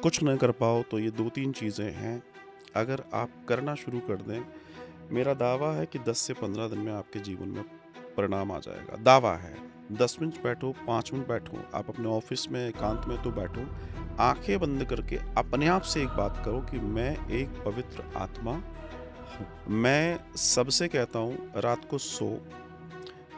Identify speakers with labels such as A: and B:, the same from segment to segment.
A: कुछ न कर पाओ तो ये 2-3 चीज़ें हैं, अगर आप करना शुरू कर दें, मेरा दावा है कि 10 से 15 दिन में आपके जीवन में परिणाम आ जाएगा। दावा है। 10 मिनट बैठो, 5 मिनट बैठो, आप अपने ऑफ़िस में एकांत में तो बैठो, आँखें बंद करके अपने आप से एक बात करो कि मैं एक पवित्र आत्मा हूँ। मैं सबसे कहता हूँ रात को सो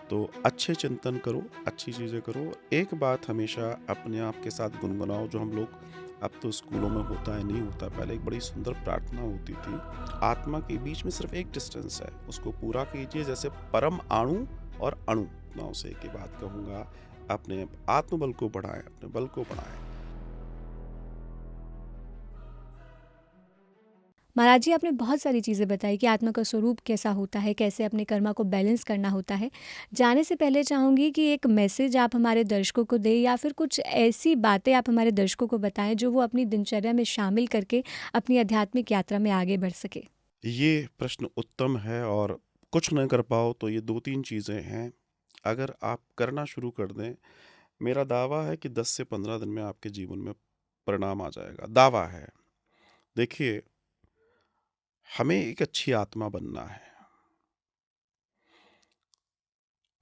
A: तो अच्छे चिंतन करो, अच्छी चीज़ें करो। एक बात हमेशा अपने आप के साथ गुनगुनाओ जो हम लोग अब तो स्कूलों में होता है, नहीं होता, पहले एक बड़ी सुंदर प्रार्थना होती थी। आत्मा के बीच में सिर्फ़ एक डिस्टेंस है, उसको पूरा कीजिए जैसे परम अणु और अणु। मैं उसे एक ही बात कहूँगा, अपने आत्मबल को बढ़ाएँ, अपने बल को बढ़ाएँ।
B: महाराज जी, आपने बहुत सारी चीज़ें बताई कि आत्मा का स्वरूप कैसा होता है, कैसे अपने कर्मा को बैलेंस करना होता है। जाने से पहले चाहूँगी कि एक मैसेज आप हमारे दर्शकों को दें या फिर कुछ ऐसी बातें आप हमारे दर्शकों को बताएँ जो वो अपनी दिनचर्या में शामिल करके अपनी आध्यात्मिक यात्रा में आगे बढ़ सकें।
A: ये प्रश्न उत्तम है और कुछ न कर पाओ तो ये 2-3 चीज़ें हैं, अगर आप करना शुरू कर दें, मेरा दावा है कि 10 से 15 दिन में आपके जीवन में परिणाम आ जाएगा। दावा है। देखिए, हमें एक अच्छी आत्मा बनना है।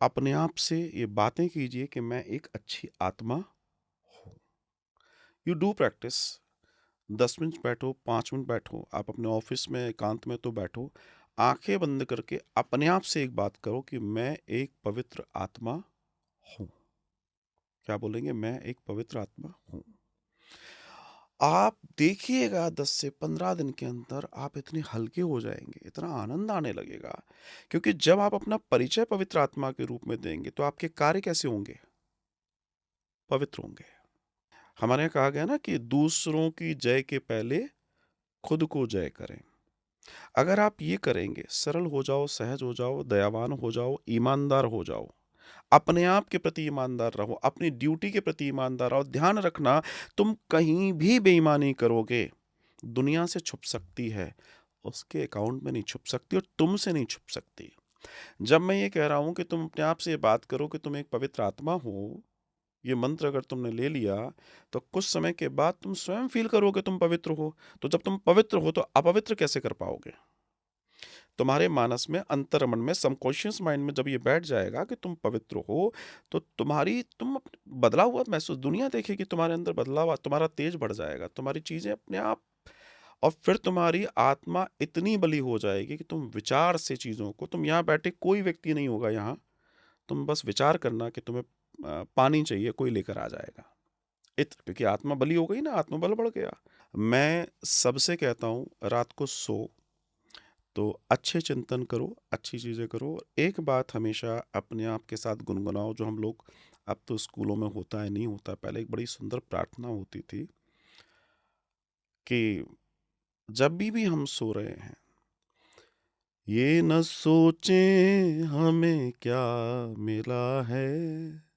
A: अपने आप से ये बातें कीजिए कि मैं एक अच्छी आत्मा हूँ। You do practice. 10 मिनट बैठो, 5 मिनट बैठो, आप अपने ऑफ़िस में एकांत में तो बैठो, आँखें बंद करके अपने आप से एक बात करो कि मैं एक पवित्र आत्मा हूँ। क्या बोलेंगे? मैं एक पवित्र आत्मा हूँ। आप देखिएगा 10 से 15 दिन के अंदर आप इतने हल्के हो जाएँगे, इतना आनंद आने लगेगा, क्योंकि जब आप अपना परिचय पवित्र आत्मा के रूप में देंगे, तो आपके कार्य कैसे होंगे? पवित्र होंगे। हमारे यहाँ कहा गया ना कि दूसरों की जय के पहले खुद को जय करें। अगर आप ये करेंगे, सरल हो जाओ, सहज हो जाओ, दयावान हो जाओ, ईमानदार हो जाओ, अपने आप के प्रति ईमानदार रहो, अपनी ड्यूटी के प्रति ईमानदार रहो। ध्यान रखना, तुम कहीं भी बेईमानी करोगे, दुनिया से छुप सकती है, उसके अकाउंट में नहीं छुप सकती और तुमसे नहीं छुप सकती। जब मैं ये कह रहा हूँ कि तुम अपने आप से ये बात करो कि तुम एक पवित्र आत्मा हो, ये मंत्र अगर तुमने ले लिया, तो कुछ समय के बाद तुम स्वयं फ़ील करोगे तुम पवित्र हो। तो जब तुम पवित्र हो, तो अपवित्र कैसे कर पाओगे? तुम्हारे मानस में, अंतर्मन में, सबकॉन्शियस माइंड में जब ये बैठ जाएगा कि तुम पवित्र हो, तो तुम बदला हुआ महसूस, दुनिया देखेगी तुम्हारे अंदर बदलाव, तुम्हारा तेज बढ़ जाएगा, तुम्हारी चीज़ें अपने आप, और फिर तुम्हारी आत्मा इतनी बली हो जाएगी कि तुम विचार से चीज़ों को, तुम यहाँ बैठे कोई व्यक्ति नहीं होगा यहाँ, तुम बस विचार करना कि तुम्हें पानी चाहिए, कोई लेकर आ जाएगा। क्योंकि आत्मा बली हो गई ना, आत्मबल बढ़ गया। मैं सबसे कहता हूँ रात को सो तो अच्छे चिंतन करो, अच्छी चीज़ें करो। एक बात हमेशा अपने आप के साथ गुनगुनाओ जो हम लोग अब तो स्कूलों में होता है, नहीं होता, पहले एक बड़ी सुंदर प्रार्थना होती थी कि जब भी हम सो रहे हैं, ये न सोचें हमें क्या मिला है,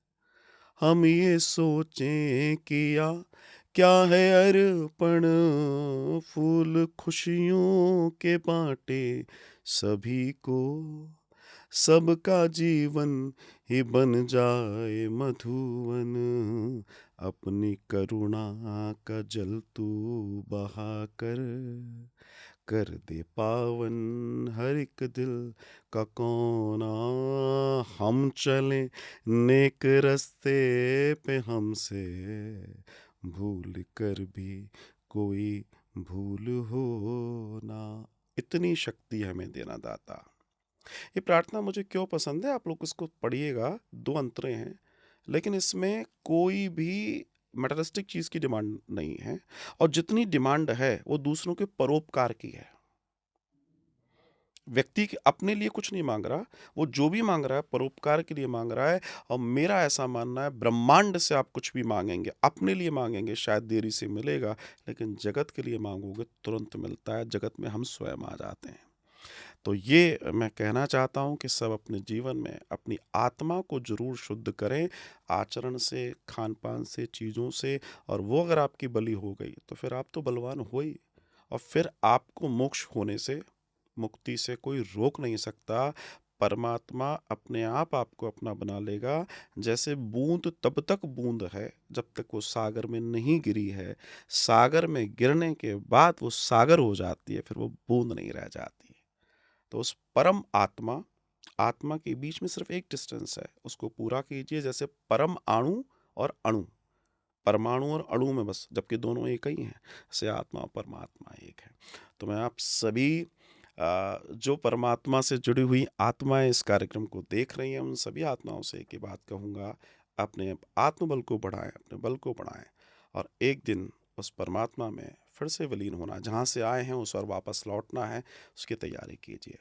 A: हम ये सोचें किया क्या है अर्पण, फूल खुशियों के बांटे सभी को, सबका जीवन ही बन जाए मधुवन, अपनी करुणा का जल तू बहा कर दे पावन हर एक दिल का कोना, हम चले नेक रास्ते पे, हमसे भूल कर भी कोई भूल हो ना। इतनी शक्ति हमें देना दाता। ये प्रार्थना मुझे क्यों पसंद है, आप लोग इसको पढ़िएगा, 2 अंतरे हैं, लेकिन इसमें कोई भी मटेरियलिस्टिक चीज़ की डिमांड नहीं है, और जितनी डिमांड है वो दूसरों के परोपकार की है। व्यक्ति के अपने लिए कुछ नहीं माँग रहा, वो जो भी माँग रहा है परोपकार के लिए माँग रहा है, और मेरा ऐसा मानना है ब्रह्मांड से आप कुछ भी माँगेंगे, अपने लिए माँगेंगे शायद देरी से मिलेगा, लेकिन जगत के लिए माँगोगे तुरंत मिलता है, जगत में हम स्वयं आ जाते हैं। तो ये मैं कहना चाहता हूँ कि सब अपने जीवन में अपनी आत्मा को ज़रूर शुद्ध करें, आचरण से, खान-पान से, चीज़ों से, और वो अगर आपकी बलि हो गई, तो फिर आप तो बलवान हो ही, और फिर आपको मोक्ष होने से, मुक्ति से कोई रोक नहीं सकता। परमात्मा अपने आप आपको अपना बना लेगा। जैसे बूंद तब तक बूंद है जब तक वो सागर में नहीं गिरी है। सागर में गिरने के बाद वो सागर हो जाती है, फिर वो बूंद नहीं रह जाती। तो उस परम आत्मा आत्मा के बीच में सिर्फ एक डिस्टेंस है, उसको पूरा कीजिए। जैसे परम अणु और अणु, परमाणु और अणु में बस, जबकि दोनों एक ही हैं, से आत्मा और परमात्मा एक है। तो मैं आप सभी जो परमात्मा से जुड़ी हुई आत्माएं इस कार्यक्रम को देख रही हैं, उन सभी आत्माओं से एक ही बात कहूँगा, अपने आत्मबल को बढ़ाएं, अपने बल को बढ़ाएं, और एक दिन उस परमात्मा में फिर से विलीन होना, जहाँ से आए हैं उस और वापस लौटना है, उसकी तैयारी कीजिए।